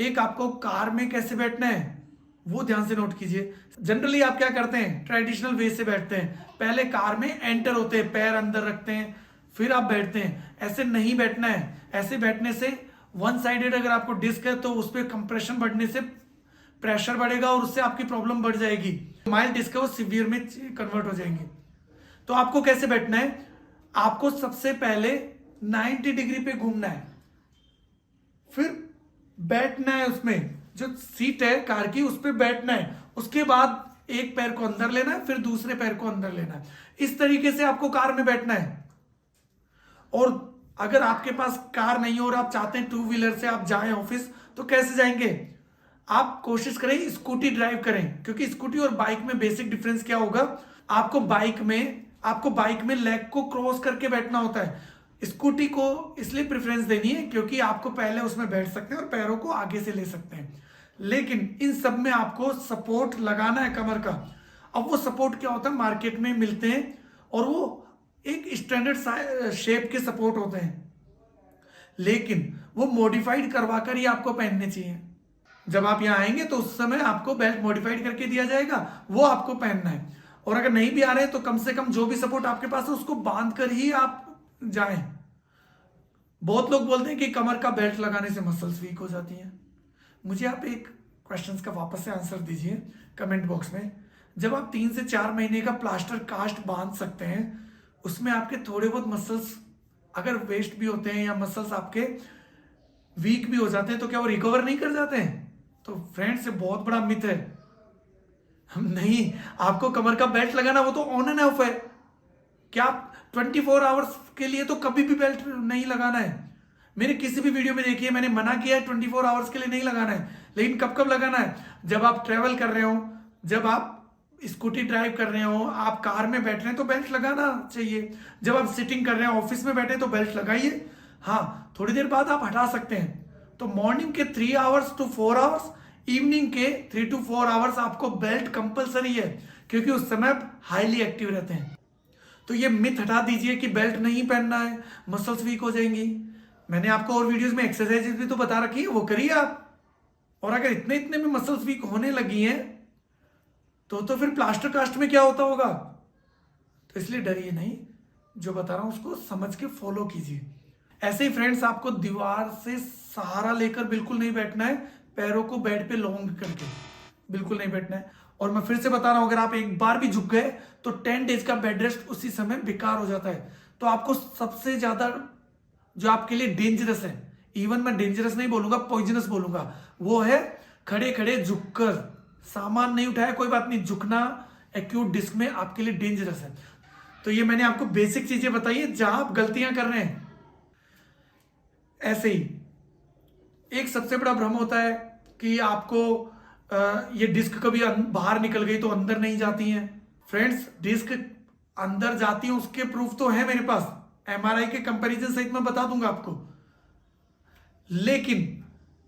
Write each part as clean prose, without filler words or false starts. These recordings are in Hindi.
एक आपको कार में कैसे बैठना है वो ध्यान से नोट कीजिए। जनरली आप क्या करते हैं, ट्रेडिशनल वे से बैठते हैं। पहले कार में एंटर होते हैं, पैर अंदर रखते हैं, फिर आप बैठते हैं। ऐसे नहीं बैठना है। ऐसे बैठने से वन साइडेड अगर आपको डिस्क है तो उस पर कंप्रेशन बढ़ने से प्रेशर बढ़ेगा और उससे आपकी प्रॉब्लम बढ़ जाएगी। माइल्ड डिस्क है वो सीवियर में कन्वर्ट हो जाएंगे। तो आपको कैसे बैठना है, आपको सबसे पहले 90 डिग्री पे घूमना है, फिर बैठना है, उसमें जो सीट है कार की उस पर बैठना है। उसके बाद एक पैर को अंदर लेना है, फिर दूसरे पैर को अंदर लेना है। इस तरीके से आपको कार में बैठना है। और अगर आपके पास कार नहीं हो और आप चाहते हैं टू व्हीलर से आप जाएं ऑफिस, तो कैसे जाएंगे, आप कोशिश करें स्कूटी ड्राइव करें। क्योंकि स्कूटी और बाइक में बेसिक डिफरेंस क्या होगा, आपको बाइक में लेग को क्रॉस करके बैठना होता है। स्कूटी को इसलिए प्रेफरेंस देनी है क्योंकि आपको पहले उसमें बैठ सकते हैं और पैरों को आगे से ले सकते हैं। लेकिन इन सब में आपको सपोर्ट लगाना है कमर का। अब वो सपोर्ट क्या होता है, मार्केट में मिलते हैं और वो एक स्टैंडर्ड शेप के सपोर्ट होते हैं, लेकिन वो मॉडिफाइड करवा कर ही आपको पहनने चाहिए। जब आप यहाँ आएंगे तो उस समय आपको बेल्ट मॉडिफाइड करके दिया जाएगा, वो आपको पहनना है। और अगर नहीं भी आ रहे तो कम से कम जो भी सपोर्ट आपके पास है उसको बांध कर ही आप जाएं। बहुत लोग बोलते हैं कि कमर का बेल्ट लगाने से मसल्स वीक हो जाती हैं। मुझे आप एक क्वेश्चंस का वापस से आंसर दीजिए कमेंट बॉक्स में। जब आप 3 से 4 महीने का प्लास्टर कास्ट बांध सकते हैं, उसमें आपके थोड़े बहुत मसल्स अगर वेस्ट भी होते हैं या मसल्स आपके वीक भी हो जाते हैं तो क्या वो रिकवर नहीं कर जाते हैं? तो फ्रेंड्स ये बहुत बड़ा मिथ है। हम नहीं, आपको कमर का बेल्ट लगाना वो तो ऑन एंड ऑफ है। क्या आप 24 आवर्स के लिए तो कभी भी बेल्ट नहीं लगाना है। मेरे किसी भी वीडियो में देखिए मैंने मना किया है 24 आवर्स के लिए नहीं लगाना है। लेकिन कब कब लगाना है, जब आप ट्रेवल कर रहे हो, जब आप स्कूटी ड्राइव कर रहे हो, आप कार में बैठ रहे हैं तो बेल्ट लगाना चाहिए। जब आप सिटिंग कर रहे हैं, ऑफिस में बैठे तो बेल्ट लगाइए। हाँ, थोड़ी देर बाद आप हटा सकते हैं। तो मॉर्निंग के 3 आवर्स टू 4 आवर्स, इवनिंग के 3 टू 4 आवर्स आपको बेल्ट कंपलसरी है, क्योंकि उस समय आप हाईली एक्टिव रहते हैं। तो ये मिथ हटा दीजिए कि बेल्ट नहीं पहनना है, मसल्स वीक हो जाएंगी। मैंने आपको और वीडियोस में एक्सरसाइजेस भी तो बता रखी है, वो करिए आप। और अगर इतने इतने में मसल्स वीक होने लगी हैं तो फिर प्लास्टर कास्ट में क्या होता होगा। तो इसलिए डरिए नहीं, जो बता रहा हूं उसको समझ के फॉलो कीजिए। ऐसे ही फ्रेंड्स, आपको दीवार से सहारा लेकर बिल्कुल नहीं बैठना है, पैरों को बेड पे लॉन्ग करके बिल्कुल नहीं बैठना है। और मैं फिर से बता रहा हूं, अगर आप एक बार भी झुक गए तो 10 डेज का बेड रेस्ट उसी समय बेकार हो जाता है। तो आपको सबसे ज्यादा जो आपके लिए डेंजरस है, इवन मैं डेंजरस नहीं बोलूंगा, पॉइजनस बोलूंगा, वो है खड़े खड़े झुककर सामान नहीं उठाया कोई बात नहीं, झुकना एक्यूट डिस्क में आपके लिए डेंजरस है। तो ये मैंने आपको बेसिक चीजें बताई है जहां आप गलतियां कर रहे हैं। ऐसे ही एक सबसे बड़ा भ्रम होता है कि आपको ये डिस्क कभी बाहर निकल गई तो अंदर नहीं जाती हैं। फ्रेंड्स, डिस्क अंदर जाती है उसके प्रूफ तो है मेरे पास, एमआरआई के कंपैरिजन सहित मैं बता दूंगा आपको। लेकिन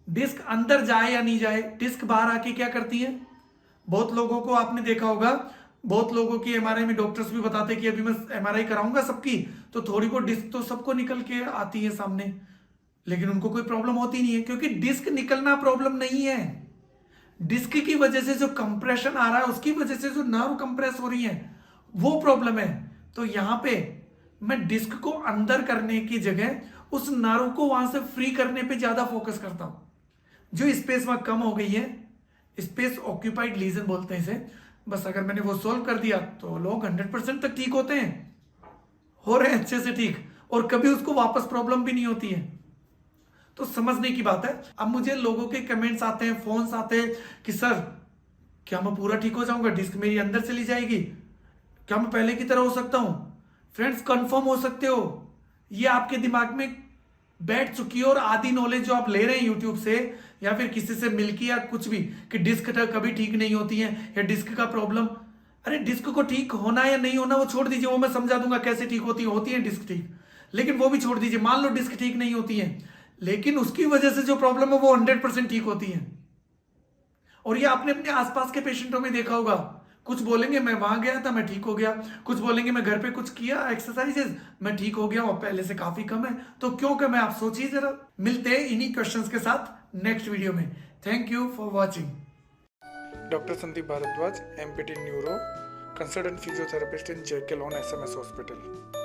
डिस्क अंदर जाए या नहीं जाए, डिस्क बाहर आके क्या करती है, बहुत लोगों को आपने देखा होगा, बहुत लोगों की एमआरआई में डॉक्टर्स भी बताते हैं कि अभी मैं एमआरआई कराऊंगा सबकी, तो थोड़ी बहुत डिस्क तो सबको निकल के आती है सामने, लेकिन उनको कोई प्रॉब्लम होती नहीं है। क्योंकि डिस्क निकलना प्रॉब्लम नहीं है, डिस्क की वजह से जो कंप्रेशन आ रहा है, उसकी वजह से जो नर्व कंप्रेस हो रही है, वो प्रॉब्लम है। तो यहां पे मैं डिस्क को अंदर करने की जगह उस नर्व को वहां से फ्री करने पे ज्यादा फोकस करता हूं। जो स्पेस वहां कम हो गई है, स्पेस ऑक्यूपाइड लीजन बोलते हैं इसे, बस अगर मैंने वो सोल्व कर दिया तो लोग 100% तक ठीक होते हैं, हो रहे हैं अच्छे से ठीक, और कभी उसको वापस प्रॉब्लम भी नहीं होती है। तो समझने की बात है। अब मुझे लोगों के कमेंट्स आते हैं, फोन्स आते हैं कि सर क्या मैं पूरा ठीक हो जाऊंगा, डिस्क मेरी अंदर चली जाएगी, क्या मैं पहले की तरह हो सकता हूं? फ्रेंड्स, कंफर्म हो सकते हो। ये आपके दिमाग में बैठ चुकी है और आधी नॉलेज जो आप ले रहे हैं यूट्यूब से या फिर किसी से मिलके या कुछ भी, कि डिस्क कभी ठीक नहीं होती है या डिस्क का प्रॉब्लम, अरे डिस्क को ठीक होना या नहीं होना वो छोड़ दीजिए, वो मैं समझा दूंगा कैसे ठीक होती है डिस्क ठीक, लेकिन वो भी छोड़ दीजिए। मान लो डिस्क ठीक नहीं होती है, लेकिन उसकी वजह से जो प्रॉब्लम है वो 100% ठीक होती है। और ये आपने अपने आसपास के पेशेंटों में देखा होगा, कुछ बोलेंगे मैं वहां गया था मैं ठीक हो गया, कुछ बोलेंगे मैं घर पे कुछ किया एक्सरसाइजेस मैं ठीक हो गया और पहले से काफी कम है। तो क्यों कम है आप सोचिए जरा। मिलते हैं इन्हीं क्वेश्चंस के साथ नेक्स्ट वीडियो में। Thank you for watching. Doctor Sandeep Bhardwaj, MPT neuro, consultant physiotherapist in JK Loan SMS hospital.